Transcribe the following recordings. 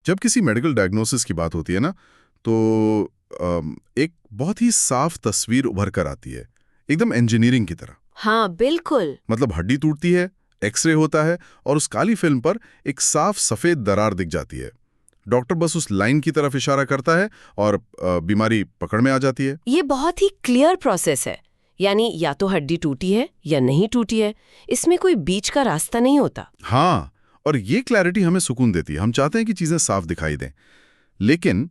जब किसी medical diagnosis की बात होती है ना, तो एक बहुत ही साफ तस्वीर उभर कर आती है, एकदम इंजीनियरिंग की तरह। हाँ बिल्कुल। मतलब हड्डी टूटती है, एक्सरे होता है और उस काली फिल्म पर एक साफ सफेद दरार दिख जाती है। डॉक्टर बस उस लाइन की तरफ इशारा करता है और बीमारी पकड़ में आ जाती है। ये बहुत ही क्लियर प्रोसेस है, यानी या तो हड्डी टूटी है या नहीं टूटी है, इसमें कोई बीच का रास्ता नहीं होता। हाँ, और ये क्लैरिटी हमें सुकून देती है। हम चाहते हैं कि चीजें साफ दिखाई दें, लेकिन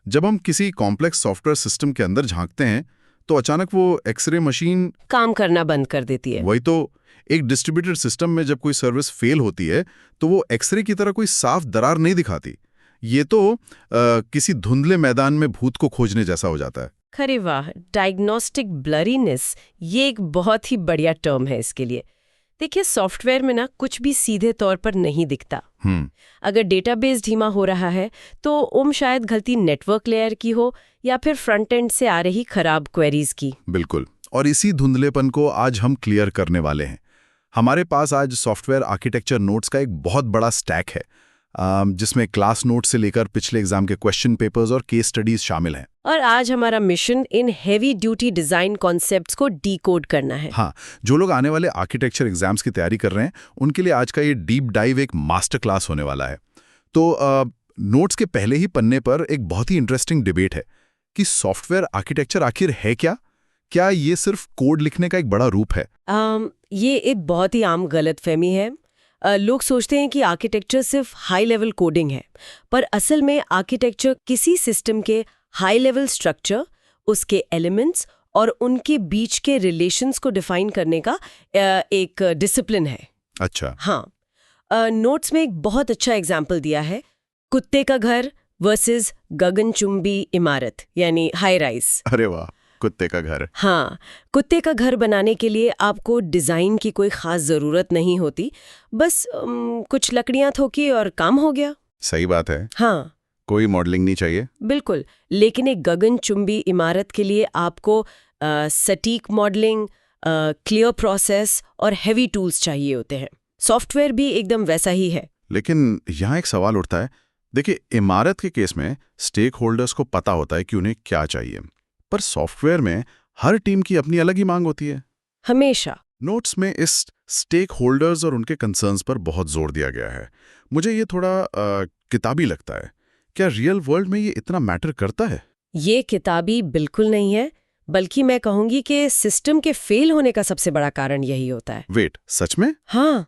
जब हम किसी कॉम्प्लेक्स सॉफ्टवेयर सिस्टम के अंदर झांकते हैं तो अचानक वो एक्सरे मशीन काम करना बंद कर देती है। वही तो, एक डिस्ट्रीब्यूटेड सिस्टम में जब कोई सर्विस फेल होती है तो वो एक्सरे की तरह कोई साफ दरार नहीं दिखाती। ये तो किसी धुंधले मैदान में भूत को खोजने जैसा हो जाता है। खरे वाह, डायग्नोस्टिक ब्लरीनेस, ये एक बहुत ही बढ़िया टर्म है इसके लिए। देखिए, सॉफ्टवेयर में ना कुछ भी सीधे तौर पर नहीं दिखता। अगर डेटाबेस धीमा हो रहा है तो शायद गलती नेटवर्क लेयर की हो या फिर फ्रंट एंड से आ रही खराब क्वेरीज की। बिल्कुल, और इसी धुंधलेपन को आज हम क्लियर करने वाले हैं। हमारे पास आज सॉफ्टवेयर आर्किटेक्चर नोट्स का एक बहुत बड़ा स्टैक है, जिसमें क्लास नोट से लेकर पिछले एग्जाम के क्वेश्चन पेपर्स और केस स्टडीज शामिल हैं। और आज हमारा mission in heavy duty design concepts को डीकोड करना है। हाँ, जो लोग आने वाले आर्किटेक्चर एग्जाम्स की तैयारी कर रहे हैं उनके लिए आज का ये डीप डाइव एक मास्टर क्लास होने वाला है। तो नोट्स के पहले ही पन्ने पर एक बहुत ही इंटरेस्टिंग डिबेट है कि सॉफ्टवेयर आर्किटेक्चर आखिर है क्या ये सिर्फ कोड लिखने का एक बड़ा रूप है? ये एक बहुत ही आम गलतफहमी है। लोग सोचते हैं कि आर्किटेक्चर सिर्फ हाई लेवल कोडिंग है, पर असल में आर्किटेक्चर किसी सिस्टम के हाई लेवल स्ट्रक्चर, उसके एलिमेंट्स और उनके बीच के रिलेशंस को डिफाइन करने का एक डिसिप्लिन है। अच्छा। हाँ, नोट्स में एक बहुत अच्छा एग्जाम्पल दिया है, कुत्ते का घर वर्सेस गगनचुंबी इमारत, यानी हाई राइज। अरे वाह, कुत्ते का घर। हाँ, कुत्ते का घर बनाने के लिए आपको डिजाइन की कोई खास जरूरत नहीं होती, बस कुछ लकड़ियां ठोकी और काम हो गया। सही बात है। हाँ, कोई मॉडलिंग नहीं चाहिए। बिल्कुल, लेकिन एक गगनचुंबी इमारत के लिए आपको सटीक मॉडलिंग, क्लियर प्रोसेस और हेवी टूल्स चाहिए होते हैं। सॉफ्टवेयर भी एकदम वैसा ही है। लेकिन यहाँ एक सवाल उठता है। देखिए, इमारत के केस में स्टेक होल्डर्स को पता होता है कि उन्हें क्या चाहिए, पर सॉफ्टवेयर में हर टीम की अपनी अलग ही मांग होती है। हमेशा नोट्स में इस स्टेक होल्डर्स और उनके कंसर्न्स पर बहुत जोर दिया गया है। मुझे ये थोड़ा किताबी लगता है। क्या रियल वर्ल्ड में ये इतना मैटर करता है? ये किताबी बिल्कुल नहीं है, बल्कि मैं कहूंगी कि सिस्टम के फेल होने का सबसे बड़ा कारण यही होता है। वेट, सच में? हाँ,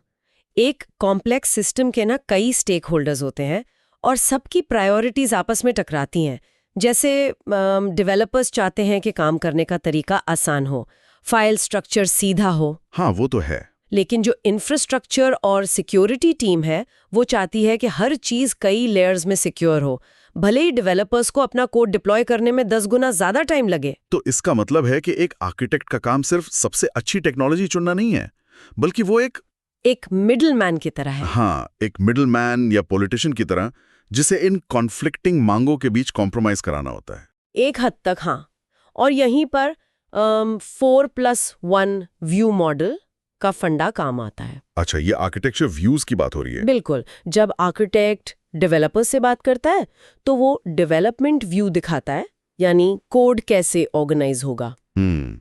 एक कॉम्प्लेक्स सिस्टम के ना कई स्टेक होल्डर्स होते हैं और सबकी प्रायोरिटीज आपस में टकराती हैं। जैसे डेवलपर्स चाहते हैं कि काम करने का तरीका आसान हो, फाइल स्ट्रक्चर सीधा हो। हाँ, वो तो है। लेकिन जो इंफ्रास्ट्रक्चर और सिक्योरिटी टीम है वो चाहती है कि हर चीज कई लेयर्स में सिक्योर हो, भले ही डेवलपर्स को अपना कोड डिप्लॉय करने में 10 गुना ज्यादा टाइम लगे। तो इसका मतलब है कि एक आर्किटेक्ट का काम सिर्फ सबसे अच्छी टेक्नोलॉजी चुनना नहीं है, बल्कि वो एक मिडिल मैन की तरह है। हाँ, एक मिडिल मैन या पॉलिटिशियन की तरह, जिसे इन कॉन्फ्लिक्टिंग मांगों के बीच कॉम्प्रोमाइज कराना होता है। एक हद तक हाँ, और यहीं पर 4+1 व्यू मॉडल का फंडा काम आता है। अच्छा, ये आर्किटेक्चर व्यूज की बात हो रही है। बिल्कुल, जब आर्किटेक्ट डेवलपर्स से बात करता है तो वो डेवलपमेंट व्यू दिखाता है, यानी कोड कैसे ऑर्गेनाइज होगा।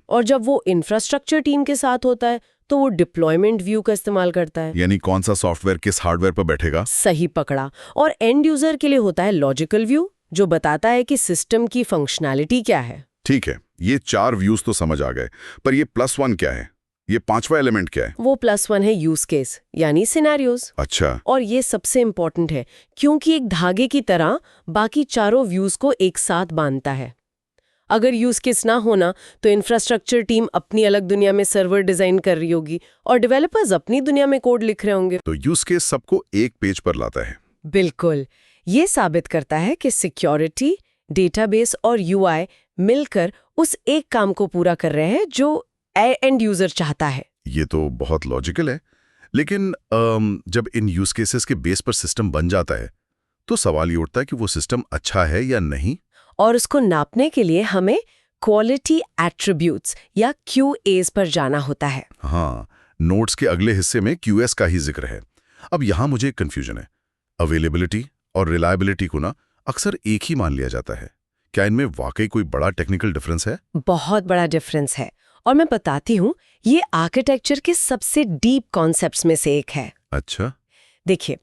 और जब वो इंफ्रास्ट्रक्चर टीम के साथ होता है तो वो डिप्लॉयमेंट व्यू का इस्तेमाल करता है, यानी कौन सा सॉफ्टवेयर किस हार्डवेयर पर बैठेगा। सही पकड़ा। और एंड यूजर के लिए होता है लॉजिकल व्यू, जो बताता है कि सिस्टम की फंक्शनैलिटी क्या है। ठीक है, ये 4 व्यूज तो समझ आ गए, पर ये +1 क्या है? ये 5वां एलिमेंट क्या है? वो +1 है यूज केस, यानी सिनेरियोज। अच्छा। और ये सबसे इंपॉर्टेंट है क्योंकि एक धागे की तरह बाकी चारों व्यूज को एक साथ बांधता है। अगर यूज केस ना होना तो इंफ्रास्ट्रक्चर टीम अपनी अलग दुनिया में सर्वर डिजाइन कर रही होगी और डेवलपर्स अपनी दुनिया में कोड लिख रहे होंगे। तो यूज केस सबको एक पेज पर लाता है। बिल्कुल, ये साबित करता है कि सिक्योरिटी, डेटाबेस और यूआई मिलकर उस एक काम को पूरा कर रहे हैं जो एंड यूजर चाहता है। ये तो बहुत लॉजिकल है। लेकिन जब इन यूज केसेस के बेस पर सिस्टम बन जाता है तो सवाल ये उठता है कि वो सिस्टम अच्छा है या नहीं। और उसको नापने के लिए हमें क्वालिटी एट्रीब्यूट्स या QAs पर जाना होता है। हाँ, नोट्स के अगले हिस्से में QS का ही जिक्र है। अब यहाँ मुझे एक कंफ्यूजन है। अवेलेबिलिटी और रिलायबिलिटी को ना अक्सर एक ही मान लिया जाता है। क्या इनमें वाकई कोई बड़ा टेक्निकल डिफरेंस है? बहुत बड़ा डिफरेंस है, और मैं बताती हूँ, ये आर्किटेक्चर के सबसे डीप कॉन्सेप्ट्स में से एक है। अच्छा। देखिए,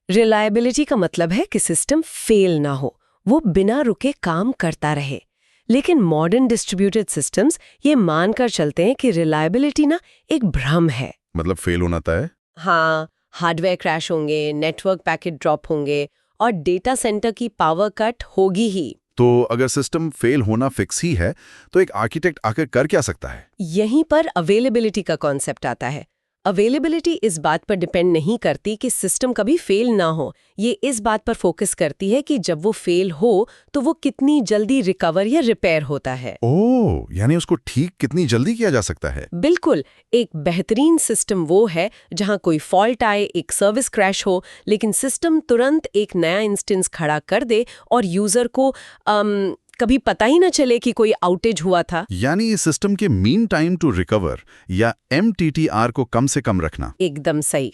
रिलायबिलिटी का मतलब है कि सिस्टम फेल ना हो, वो बिना रुके काम करता रहे। लेकिन मॉडर्न डिस्ट्रीब्यूटेड सिस्टम्स ये मानकर चलते हैं कि रिलायबिलिटी ना एक भ्रम है। मतलब फेल होना तय है? हाँ, हार्डवेयर क्रैश होंगे, नेटवर्क पैकेट ड्रॉप होंगे और डेटा सेंटर की पावर कट होगी ही। तो अगर सिस्टम फेल होना फिक्स ही है, तो एक आर्किटेक्ट आकर कर क्या सकता है? यहीं पर अवेलेबिलिटी का कॉन्सेप्ट आता है। अवेलेबिलिटी इस बात पर डिपेंड नहीं करती कि सिस्टम कभी फेल ना हो, ये इस बात पर फोकस करती है कि जब वो फेल हो तो वो कितनी जल्दी रिकवर या रिपेयर होता है। ओह, यानी उसको ठीक कितनी जल्दी किया जा सकता है? बिल्कुल, एक बेहतरीन सिस्टम वो है जहां कोई फॉल्ट आए, एक सर्विस क्रैश हो, लेकिन सिस्टम तुरंत एक नया इंस्टेंस खड़ा कर दे और यूजर को कभी पता ही ना चले कि कोई आउटेज हुआ था। यानी इस सिस्टम के मीन टाइम टू रिकवर या MTTR को कम से कम रखना। एकदम सही।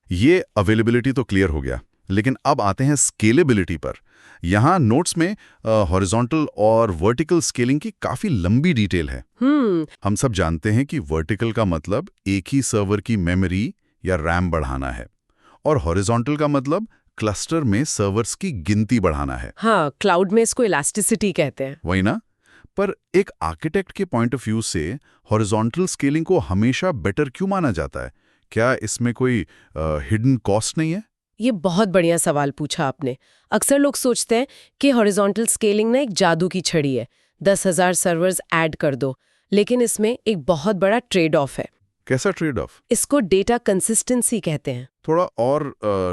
ये अवेलेबिलिटी तो क्लियर हो गया, लेकिन अब आते हैं स्केलेबिलिटी पर। यहाँ नोट्स में हॉरिजॉन्टल और वर्टिकल स्केलिंग की काफी लंबी डिटेल है। हम सब जानते हैं कि वर्टिकल का मतलब एक ही सर्वर की मेमोरी या रैम बढ़ाना है, और हॉरिजॉन्टल का मतलब क्लस्टर में सर्वर्स की गिनती बढ़ाना है। हाँ, क्लाउड में इसको इलास्टिसिटी कहते हैं। वही ना? पर एक आर्किटेक्ट के पॉइंट ऑफ व्यू से हॉरिजॉन्टल स्केलिंग को हमेशा बेटर क्यों माना जाता है? क्या इसमें कोई हिडन कॉस्ट नहीं है? ये बहुत बढ़िया सवाल पूछा आपने। अक्सर लोग सोचते हैं कि हॉरिजॉन्टल स्केलिंग ना एक जादू की छड़ी है, 10,000 सर्वर्स ऐड कर दो, लेकिन इसमें एक बहुत बड़ा ट्रेड ऑफ है। कैसा ट्रेड ऑफ? इसको डेटा कंसिस्टेंसी कहते हैं। थोड़ा और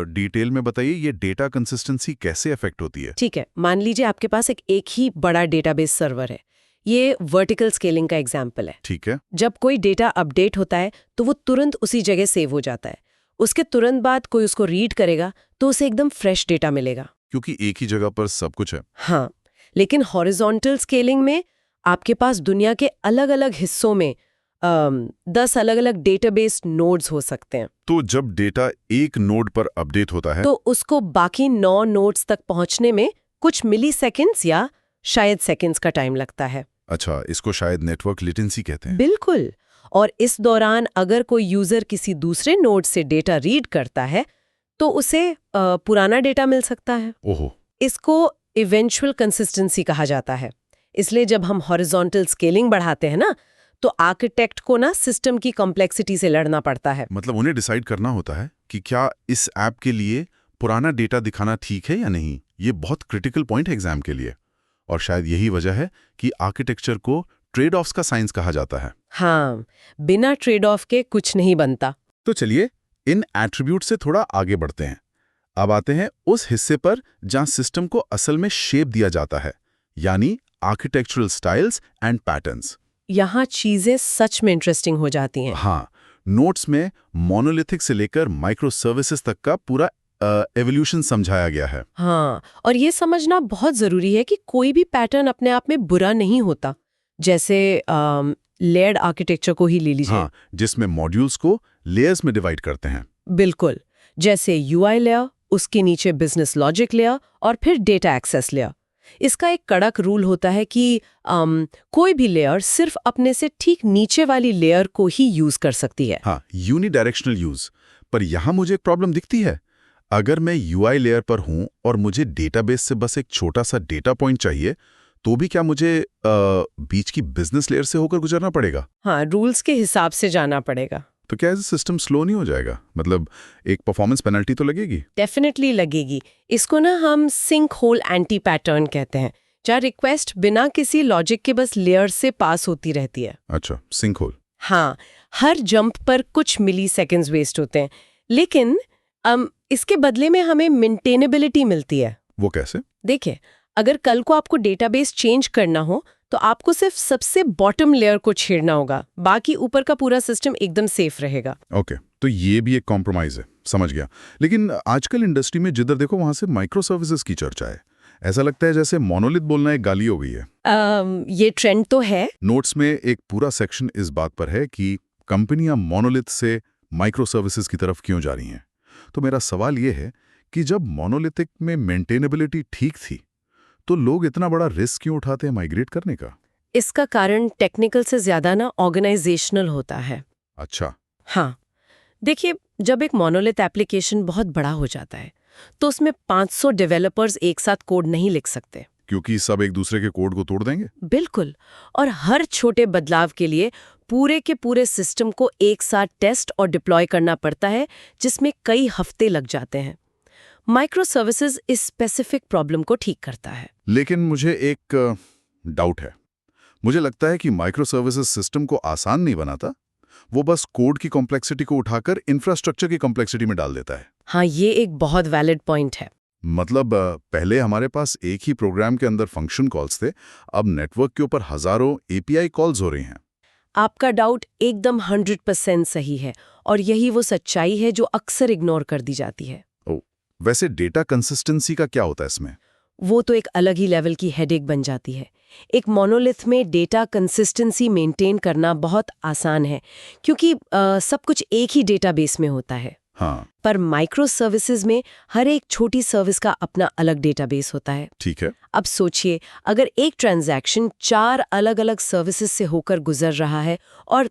डिटेल में बताइए, ये डेटा कंसिस्टेंसी कैसे अफेक्ट होती है? ठीक है, मान लीजिए आपके पास एक ही बड़ा डेटाबेस सर्वर है। ये वर्टिकल स्केलिंग का एग्जाम्पल है। ठीक है। जब कोई डेटा अपडेट होता है तो वो तुरंत उसी जगह सेव हो जाता है। उसके तुरंत बाद कोई उसको रीड करेगा तो उसे एकदम फ्रेश डेटा मिलेगा, क्योंकि एक ही जगह पर सब कुछ है। हाँ, लेकिन हॉरिजॉन्टल स्केलिंग में आपके पास दुनिया के अलग अलग हिस्सों में 10 अलग अलग डेटाबेस नोड्स हो सकते हैं। तो जब डेटा एक नोड पर अपडेट होता है तो उसको बाकी 9 नोड्स तक पहुंचने में कुछ मिलीसेकंड्स या शायद सेकंड्स का टाइम लगता है। अच्छा, इसको शायद नेटवर्क लेटेंसी कहते हैं। बिल्कुल। और इस दौरान अगर कोई यूजर किसी दूसरे नोड से डेटा रीड करता है तो उसे पुराना डेटा मिल सकता है। ओहो। इसको इवेंचुअल कंसिस्टेंसी कहा जाता है। इसलिए जब हम हॉरिजॉन्टल स्केलिंग बढ़ाते हैं ना, तो आर्किटेक्ट को ना सिस्टम की कॉम्प्लेक्सिटी से लड़ना पड़ता है। मतलब उन्हें डिसाइड करना होता है कि क्या इस ऐप के लिए पुराना डेटा दिखाना ठीक है या नहीं। ये बहुत क्रिटिकल पॉइंट है एग्जाम के लिए, और शायद यही वजह है कि आर्किटेक्चर को ट्रेड ऑफ्स का साइंस कहा जाता है। हाँ, बिना ट्रेड ऑफ के कुछ नहीं बनता। तो चलिए इन एट्रीब्यूट से थोड़ा आगे बढ़ते हैं। अब आते हैं उस हिस्से पर जहां सिस्टम को असल में शेप दिया जाता है, यानी आर्किटेक्चरल स्टाइल्स एंड पैटर्न्स। यहाँ चीजें सच में इंटरेस्टिंग हो जाती हैं। हाँ, नोट्स में मोनोलिथिक से लेकर माइक्रो सर्विसेज तक का पूरा एवोल्यूशन समझाया गया है। हाँ, और ये समझना बहुत जरूरी है कि कोई भी पैटर्न अपने आप में बुरा नहीं होता। जैसे लेयर्ड आर्किटेक्चर को ही ले लीजिए। हाँ, जिसमें मॉड्यूल्स को लेयर्स में डिवाइड करते हैं। बिल्कुल, जैसे UI लेयर, उसके नीचे बिजनेस लॉजिक लेयर और फिर डेटा एक्सेस लेयर। इसका एक कड़क रूल होता है कि कोई भी लेयर सिर्फ अपने से ठीक नीचे वाली लेयर को ही यूज कर सकती है। हाँ, यूनिडायरेक्शनल यूज। पर यहाँ मुझे एक प्रॉब्लम दिखती है। अगर मैं UI लेयर पर हूँ और मुझे डेटाबेस से बस एक छोटा सा डेटा पॉइंट चाहिए, तो भी क्या मुझे बीच की बिजनेस लेयर से होकर गुजरना पड़ेगा? हाँ, रूल्स के हिसाब से जाना पड़ेगा। तो क्या ऐसे सिस्टम स्लो नहीं हो जाएगा? मतलब एक परफॉर्मेंस पेनल्टी तो लगेगी। डेफिनेटली लगेगी। इसको ना हम सिंक होल एंटी पैटर्न कहते हैं, जहाँ रिक्वेस्ट बिना किसी लॉजिक के बस लेयर से पास होती रहती है। अच्छा, सिंक होल। हाँ, हर जंप पर कुछ मिली सेकेंड्स वेस्ट होते हैं, लेकिन इसके बदले में हमें मेंटेनेबिलिटी मिलती है। वो कैसे? देखिए, अगर कल को आपको डेटाबेस चेंज करना हो तो आपको सिर्फ सबसे बॉटम लेयर को छेड़ना होगा, बाकी ऊपर का पूरा सिस्टम एकदम सेफ रहेगा। ओके, तो ये भी एक कॉम्प्रोमाइज है, समझ गया। लेकिन आजकल इंडस्ट्री में जिधर देखो वहां से माइक्रो सर्विसेज की चर्चा है। ऐसा लगता है जैसे मोनोलिथ बोलना एक गाली हो गई है। ये ट्रेंड तो है। नोट्स में एक पूरा सेक्शन इस बात पर है कि कंपनियां मोनोलिथ से माइक्रो सर्विसेज की तरफ क्यों जा रही हैं। तो मेरा सवाल ये है कि जब मोनोलिथिक में मेंटेनेबिलिटी ठीक थी तो लोग इतना बड़ा रिस्क क्यों उठाते हैं माइग्रेट करने का? इसका कारण टेक्निकल से ज्यादा ना ऑर्गेनाइजेशनल होता है। अच्छा। हाँ, देखिए, जब एक मोनोलिथ एप्लीकेशन बहुत बड़ा हो जाता है तो उसमें 500 डेवलपर्स एक साथ कोड नहीं लिख सकते। क्योंकि सब एक दूसरे के कोड को तोड़ देंगे। बिल्कुल। और हर छोटे बदलाव के लिए पूरे के पूरे सिस्टम को एक साथ टेस्ट और डिप्लॉय करना पड़ता है, जिसमें कई हफ्ते लग जाते हैं। माइक्रो सर्विसेज इस स्पेसिफिक प्रॉब्लम को ठीक करता है। लेकिन मुझे एक डाउट है। मुझे लगता है कि माइक्रो सर्विसेज सिस्टम को आसान नहीं बनाता, वो बस कोड की कॉम्प्लेक्सिटी को उठाकर इंफ्रास्ट्रक्चर की कॉम्प्लेक्सिटी में डाल देता है। हाँ, ये एक बहुत वैलिड पॉइंट है। मतलब पहले हमारे पास एक ही प्रोग्राम के अंदर फंक्शन कॉल्स थे, अब नेटवर्क के ऊपर हजारों एपीआई कॉल्स हो रही हैं। आपका डाउट एकदम 100% सही है, और यही वो सच्चाई है जो अक्सर इग्नोर कर दी जाती है। वैसे डेटा कंसिस्टेंसी का क्या होता है इसमें? वो तो एक अलग ही लेवल की हेडेक बन जाती है। एक मोनोलिथ में डेटा कंसिस्टेंसी मेंटेन करना बहुत आसान है, क्योंकि सब कुछ एक ही डेटाबेस में होता है। हाँ, पर माइक्रो सर्विसेज में हर एक छोटी सर्विस का अपना अलग डेटाबेस होता है। ठीक है। अब सोचिए, अगर एक ट्रांजैक्शन 4 अलग-अलग सर्विसेज से होकर गुजर रहा है और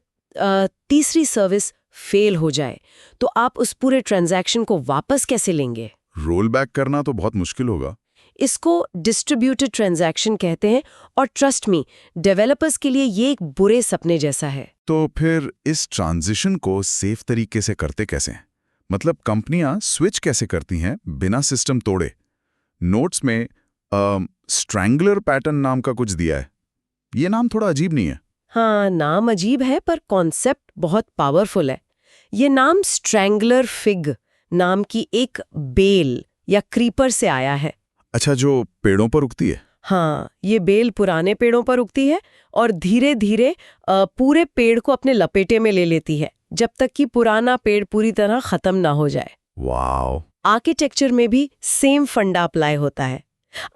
तीसरी सर्विस फेल हो जाए, तो आप उस पूरे ट्रांजैक्शन को वापस कैसे लेंगे? रोल बैक करना तो बहुत मुश्किल होगा। इसको डिस्ट्रीब्यूटेड ट्रांजैक्शन कहते हैं, और ट्रस्ट मी, डेवलपर्स के लिए ये एक बुरे सपने जैसा है। तो फिर इस ट्रांजिशन को सेफ तरीके से करते कैसे? मतलब कंपनियां स्विच कैसे करती हैं बिना सिस्टम तोड़े? नोट्स में स्ट्रैंगलर पैटर्न नाम का कुछ दिया है। ये नाम थोड़ा अजीब नहीं है? हाँ, नाम अजीब है पर कॉन्सेप्ट बहुत पावरफुल है। ये नाम स्ट्रैंगलर फिग नाम की एक बेल या क्रीपर से आया है। अच्छा, जो पेड़ों पर उगती है? हाँ, ये बेल पुराने पेड़ों पर उगती है और धीरे धीरे पूरे पेड़ को अपने लपेटे में ले लेती है, जब तक कि पुराना पेड़ पूरी तरह खत्म ना हो जाए। वाओ! आर्किटेक्चर में भी सेम फंडा अप्लाई होता है।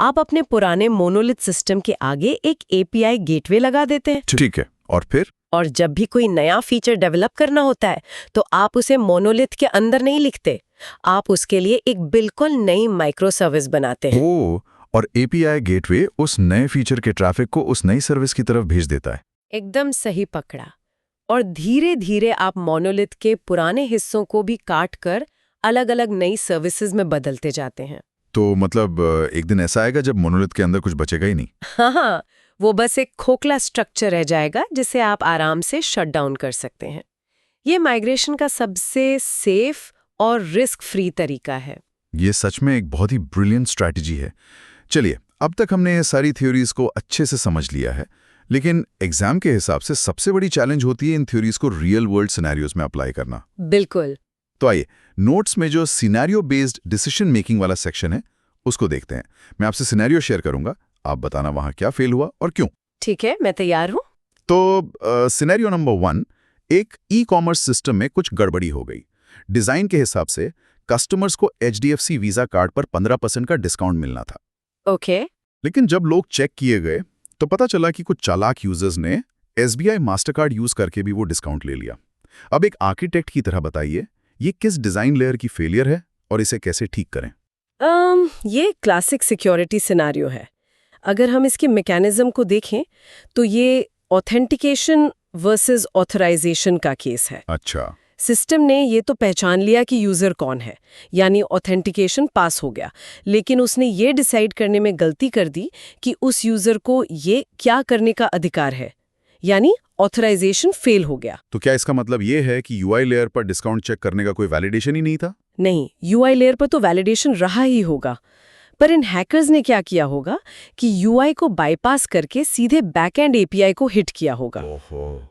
आप अपने पुराने मोनोलिथ सिस्टम के आगे एक एपीआई गेटवे लगा देते हैं। ठीक है, और फिर? और जब भी कोई नया फीचर डेवलप करना होता है तो आप उसे मोनोलिथ के अंदर नहीं लिखते, आप उसके लिए एक बिल्कुल नई माइक्रो सर्विस बनाते हैं। ओह, और एपीआई गेटवे उस नए फीचर के ट्रैफिक को उस नई सर्विस की तरफ भेज देता है। एकदम सही पकड़ा। और धीरे धीरे आप मोनोलिथ के पुराने हिस्सों को भी काट कर अलग अलग नई सर्विसेज में बदलते जाते हैं। तो मतलब एक दिन ऐसा आएगा जब मोनोलिथ के अंदर कुछ बचेगा ही नहीं। हाँ, वो बस एक खोखला स्ट्रक्चर रह जाएगा जिसे आप आराम से शट डाउन कर सकते हैं। ये माइग्रेशन का सबसे सेफ और रिस्क फ्री तरीका है। ये सच में एक बहुत ही ब्रिलियंट स्ट्रैटेजी है। चलिए, अब तक हमने ये सारी थ्योरीज को अच्छे से समझ लिया है, लेकिन एग्जाम के हिसाब से सबसे बड़ी चैलेंज होती है इन थ्योरीज को रियल वर्ल्ड सिनेरियोज में अप्लाई करना। बिल्कुल। तो आइए, नोट्स में जो सिनेरियो बेस्ड डिसीजन मेकिंग वाला सेक्शन है उसको देखते हैं। मैं आपसे सिनेरियो शेयर करूंगा, आप बताना वहां क्या फेल हुआ और क्यों। ठीक है, मैं तैयार हूं। तो सिनेरियो नंबर 1, एक ई-कॉमर्स सिस्टम में कुछ गड़बड़ी हो गई। डिजाइन के हिसाब से कस्टमर्स को HDFC वीजा कार्ड पर 15% का डिस्काउंट मिलना था। ओके। लेकिन जब लोग चेक किए गए तो पता चला कि कुछ चालाक यूजर्स ने SBI मास्टरकार्ड यूज करके भी वो डिस्काउंट ले लिया। अब एक आर्किटेक्ट की तरह बताइए, ये किस डिजाइन लेयर की फेलियर है और इसे कैसे ठीक करें? ये क्लासिक सिक्योरिटी सिनेरियो है। अगर हम इसके मैकेनिज्म को देखें तो ये ऑथेंटिकेशन वर्सेस ऑथराइजेशन का केस है। अच्छा। सिस्टम ने ये तो पहचान लिया कि यूजर कौन है, यानी ऑथेंटिकेशन पास हो गया, लेकिन उसने ये डिसाइड करने में गलती कर दी कि उस यूजर को ये क्या करने का अधिकार है, यानी ऑथराइजेशन फेल हो गया। तो क्या इसका मतलब ये है कि UI लेयर पर डिस्काउंट चेक करने का कोई वैलिडेशन ही नहीं था? नहीं, UI लेयर पर तो वैलिडेशन रहा ही होगा, पर इन हैकर्स ने क्या किया होगा कि UI को बाईपास करके सीधे बैकएंड API को हिट किया होगा।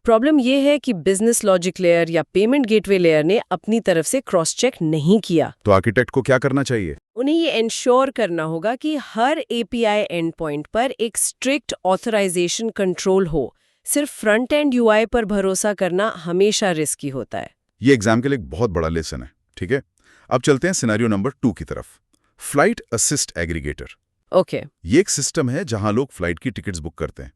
प्रॉब्लम ये है कि बिजनेस लॉजिक लेयर या पेमेंट गेटवे लेयर ने अपनी तरफ से क्रॉस चेक नहीं किया। तो आर्किटेक्ट को क्या करना चाहिए? उन्हें ये इंश्योर करना होगा कि हर API एंड पॉइंट पर एक स्ट्रिक्ट ऑथराइजेशन कंट्रोल हो। सिर्फ फ्रंट एंड UI पर भरोसा करना हमेशा रिस्की होता है। ये एग्जाम के लिए एक बहुत बड़ा लेसन है। ठीक है, अब चलते हैं सिनेरियो नंबर 2 की तरफ। Flight assist aggregator. ओके। ये एक सिस्टम है जहां लोग फ्लाइट की टिकट्स बुक करते हैं।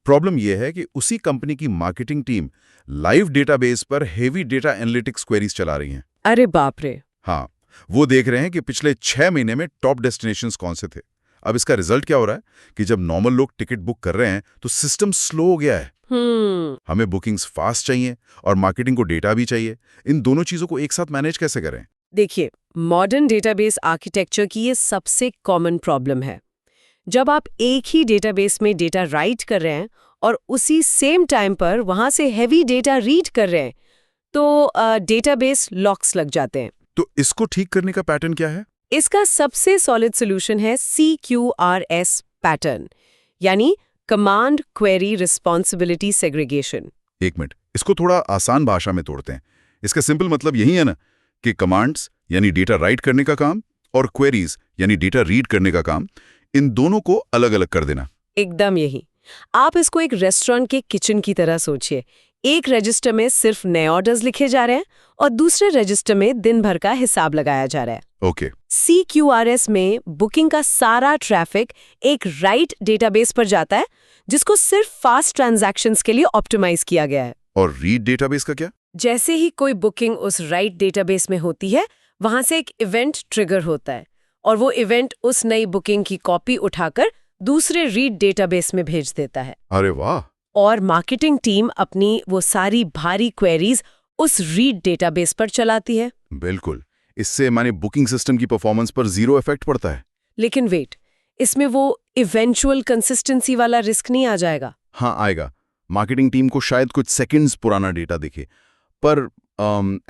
प्रॉब्लम यह है कि उसी कंपनी की मार्केटिंग टीम लाइव डेटाबेस पर हेवी डेटा एनालिटिक्स क्वेरीज चला रही है। अरे बाप रे। हाँ, वो देख रहे हैं कि पिछले 6 महीने में टॉप डेस्टिनेशंस कौन से थे। अब इसका रिजल्ट क्या हो रहा है कि जब नॉर्मल लोग टिकट बुक कर रहे हैं तो सिस्टम स्लो हो गया है। हमें बुकिंग्स फास्ट चाहिए और मार्केटिंग को डेटा भी चाहिए। इन दोनों चीजों को एक साथ मैनेज कैसे करें? देखिए, मॉडर्न डेटाबेस आर्किटेक्चर की ये सबसे कॉमन प्रॉब्लम है। जब आप एक ही डेटाबेस में डेटा राइट कर रहे हैं और उसी सेम टाइम पर वहां से हैवी डेटा रीड कर रहे हैं, तो डेटाबेस लॉक्स लग जाते हैं। तो इसको ठीक करने का पैटर्न क्या है? इसका सबसे सॉलिड सोल्यूशन है CQRS पैटर्न, यानी कमांड क्वेरी रिस्पॉन्सिबिलिटी सेग्रीगेशन। एक मिनट, इसको थोड़ा आसान भाषा में तोड़ते हैं। इसका सिंपल मतलब यही है ना कि कमांड्स यानी डेटा राइट करने का काम और क्वेरीज यानी डेटा रीड करने का काम, इन दोनों को अलग अलग कर देना। एकदम यही। आप इसको एक रेस्टोरेंट के किचन की तरह सोचिए। एक रजिस्टर में सिर्फ नए ऑर्डर्स लिखे जा रहे हैं और दूसरे रजिस्टर में दिन भर का हिसाब लगाया जा रहा है। ओके। CQRS में बुकिंग का सारा ट्रैफिक एक राइट डेटाबेस पर जाता है, जिसको सिर्फ फास्ट ट्रांजैक्शंस के लिए ऑप्टिमाइज किया गया है। और रीड डेटाबेस का क्या? जैसे ही कोई बुकिंग उस राइट डेटाबेस में होती है, वहां से एक इवेंट ट्रिगर होता है और वो इवेंट उस नई बुकिंग की कॉपी उठाकर दूसरे रीड डेटाबेस में भेज देता है। अरे वाह! और मार्केटिंग टीम अपनी वो सारी भारी क्वेरीज उस रीड डेटाबेस पर चलाती है। बिल्कुल। इससे माने बुकिंग सिस्टम की परफॉर्मेंस पर जीरो इफेक्ट पड़ता है। लेकिन वेट, इसमें वो इवेंचुअल कंसिस्टेंसी वाला रिस्क नहीं आ जाएगा? हाँ, आएगा। मार्केटिंग टीम को शायद कुछ सेकंड्स पुराना डेटा दिखे, पर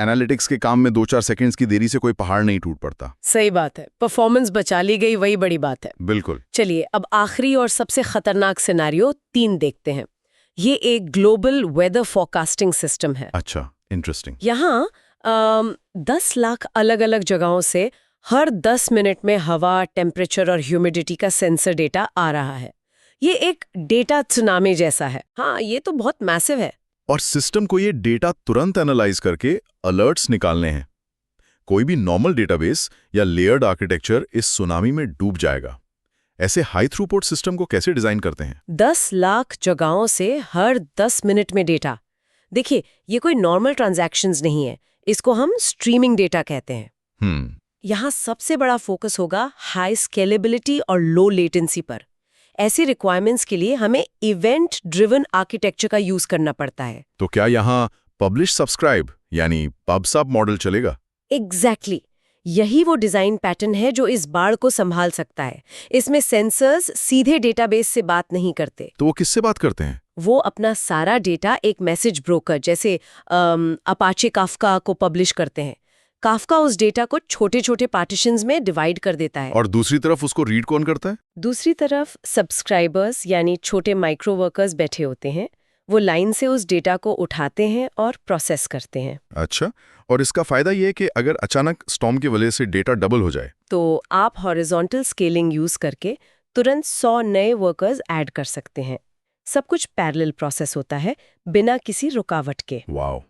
एनालिटिक्स के काम में 2-4 सेकंड्स की देरी से कोई पहाड़ नहीं टूट पड़ता। सही बात है। परफॉर्मेंस बचा ली गई, वही बड़ी बात है। बिल्कुल। चलिए, अब आखिरी और सबसे खतरनाक सिनेरियो 3 देखते हैं। ये एक ग्लोबल वेदर फोरकास्टिंग सिस्टम है। अच्छा, इंटरेस्टिंग। यहाँ 10 लाख अलग अलग जगहों से हर 10 मिनट में हवा, टेम्परेचर और ह्यूमिडिटी का सेंसर डेटा आ रहा है। ये एक डेटा सुनामी जैसा है। हाँ, ये तो बहुत मैसिव है। और सिस्टम को ये डेटा तुरंत एनालाइज करके अलर्ट्स निकालने हैं। कोई भी नॉर्मल डेटाबेस या लेयर्ड आर्किटेक्चर इस सुनामी में डूब जाएगा। ऐसे हाई थ्रूपुट सिस्टम को कैसे डिजाइन करते हैं? 10 लाख जगहों से हर 10 मिनट में डेटा। देखिए, ये कोई नॉर्मल ट्रांजैक्शंस नहीं है, इसको हम स्ट्रीमिंग डेटा कहते हैं। यहाँ सबसे बड़ा फोकस होगा हाई स्केलेबिलिटी और लो लेटेंसी पर। ऐसी रिक्वायरमेंट्स के लिए हमें इवेंट ड्रिवन आर्किटेक्चर का यूज करना पड़ता है। तो क्या यहाँ पब्लिश सब्सक्राइब यानी पब सब मॉडल चलेगा? एग्जैक्टली। यही वो डिजाइन पैटर्न है जो इस बाढ़ को संभाल सकता है। इसमें सेंसर्स सीधे डेटाबेस से बात नहीं करते। तो वो किससे बात करते हैं? वो अपना सारा डेटा एक मैसेज ब्रोकर जैसे अपाचे काफका को पब्लिश करते हैं। काफका उस डेटा को छोटे छोटे पार्टीशंस में डिवाइड कर देता है। और दूसरी तरफ उसको रीड कौन करता है? दूसरी तरफ सब्सक्राइबर्स यानी छोटे माइक्रो वर्कर्स बैठे होते हैं। वो लाइन से उस डेटा को उठाते हैं और प्रोसेस करते हैं। अच्छा, और इसका फायदा ये है कि अगर अचानक स्टॉर्म की वजह से डेटा डबल हो जाए तो आप हॉरिजॉन्टल स्केलिंग यूज करके तुरंत 100 नए वर्कर्स ऐड कर सकते हैं। सब कुछ पैरेलल प्रोसेस होता है बिना किसी रुकावट के। वाओ!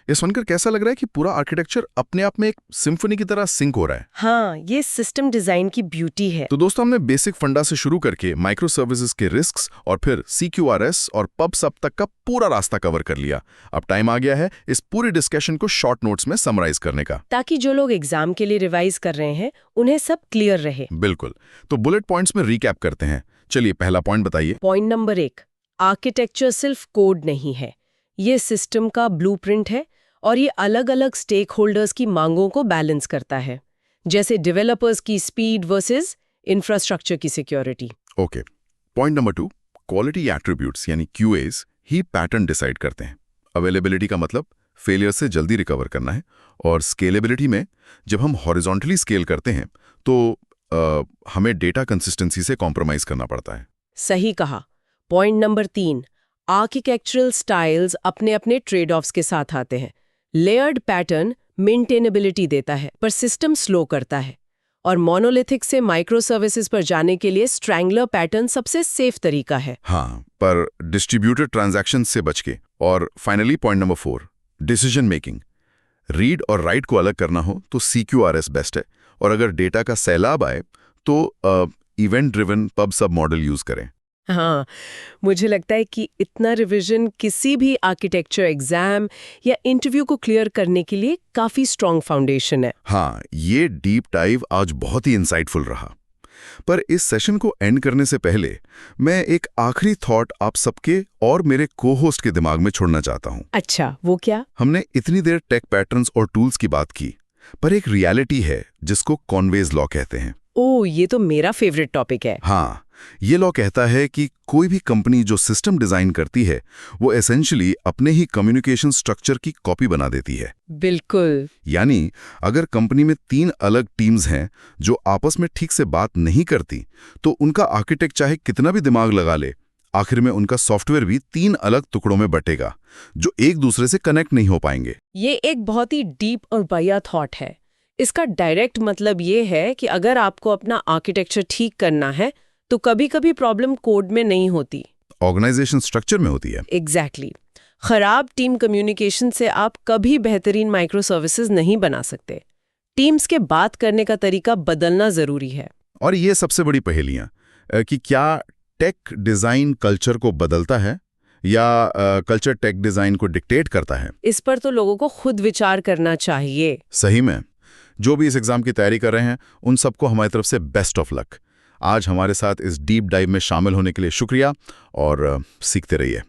ये सुनकर कैसा लग रहा है कि पूरा आर्किटेक्चर अपने आप में एक सिम्फनी की तरह सिंक हो रहा है। हाँ, ये सिस्टम डिजाइन की ब्यूटी है। तो दोस्तों, हमने बेसिक फंडा से शुरू करके माइक्रो सर्विसेज के रिस्क्स और फिर CQRS और पब सब तक का पूरा रास्ता कवर कर लिया। अब टाइम आ गया है इस पूरी डिस्कशन को शॉर्ट नोट्स में समराइज करने का, ताकि जो लोग एग्जाम के लिए रिवाइज कर रहे हैं उन्हें सब क्लियर रहे। बिल्कुल। तो बुलेट पॉइंट्स में रिकैप करते हैं। चलिए, पहला पॉइंट बताइए। पॉइंट नंबर 1, आर्किटेक्चर सिर्फ कोड नहीं है, ये सिस्टम का ब्लूप्रिंट है और ये अलग अलग स्टेक होल्डर्स की मांगों को बैलेंस करता है, जैसे डेवलपर्स की स्पीड वर्सेस इंफ्रास्ट्रक्चर की security. Okay. Point number 2, quality attributes यानी QAs ही पैटर्न डिसाइड करते हैं। अवेलेबिलिटी का मतलब फेलियर से जल्दी रिकवर करना है, और स्केलेबिलिटी में जब हम हॉरिजॉन्टली स्केल करते हैं तो हमें डेटा कंसिस्टेंसी से कॉम्प्रोमाइज करना पड़ता है। सही कहा। पॉइंट नंबर 3, आर्किटेक्चरल स्टाइल्स अपने अपने ट्रेड ऑफ्स के साथ आते हैं। लेयर्ड पैटर्न मेंटेनेबिलिटी देता है पर सिस्टम स्लो करता है, और मोनोलिथिक से माइक्रो सर्विसेज पर जाने के लिए स्ट्रैंगलर पैटर्न सबसे सेफ तरीका है। हाँ, पर डिस्ट्रीब्यूटेड ट्रांजैक्शन से बच के। और finally point number 4, decision making. Read और राइट को अलग करना हो तो CQRS बेस्ट है, और अगर डेटा का सैलाब आए तो इवेंट ड्रिवन पब सब मॉडल यूज करें। हाँ, मुझे लगता है कि इतना रिवीजन किसी भी आर्किटेक्चर एग्जाम या इंटरव्यू को क्लियर करने के लिए काफी स्ट्रॉन्ग फाउंडेशन है। हाँ, ये डीप डाइव आज बहुत ही इंसाइटफुल रहा। पर इस सेशन को एंड करने से पहले मैं एक आखिरी थॉट आप सबके और मेरे को-होस्ट के दिमाग में छोड़ना चाहता हूँ। अच्छा, वो क्या? हमने इतनी देर टेक पैटर्न्स और टूल्स की बात की, पर एक रियलिटी है जिसको कॉन्वेज लॉ कहते हैं। ओह, ये तो मेरा फेवरेट टॉपिक है। हाँ, ये लॉ कहता है कि कोई भी कंपनी जो सिस्टम डिजाइन करती है वो एसेंशियली अपने ही कम्युनिकेशन स्ट्रक्चर की कॉपी बना देती है। बिल्कुल। यानी अगर कंपनी में 3 अलग टीम्स हैं जो आपस में ठीक से बात नहीं करती, तो उनका आर्किटेक्ट चाहे कितना भी दिमाग लगा ले, आखिर में उनका सॉफ्टवेयर भी 3 अलग टुकड़ों में बटेगा जो एक दूसरे से कनेक्ट नहीं हो पाएंगे। ये एक बहुत ही डीप और बढ़िया थॉट है। इसका डायरेक्ट मतलब ये है कि अगर आपको अपना आर्किटेक्चर ठीक करना है तो कभी-कभी प्रॉब्लम कोड में नहीं होती, ऑर्गेनाइजेशन स्ट्रक्चर में होती है। एग्जैक्टली। खराब टीम कम्युनिकेशन से आप कभी बेहतरीन माइक्रो सर्विसेज नहीं बना सकते। टीम्स के बात करने का तरीका बदलना जरूरी है। और ये सबसे बड़ी पहेलियां कि क्या टेक डिजाइन कल्चर को बदलता है या कल्चर टेक डिजाइन को डिक्टेट करता है? इस पर तो लोगों को खुद विचार करना चाहिए। सही में, जो भी इस एग्जाम की तैयारी कर रहे हैं उन सबको हमारी तरफ से बेस्ट ऑफ लक। आज हमारे साथ इस डीप डाइव में शामिल होने के लिए शुक्रिया और सीखते रहिए।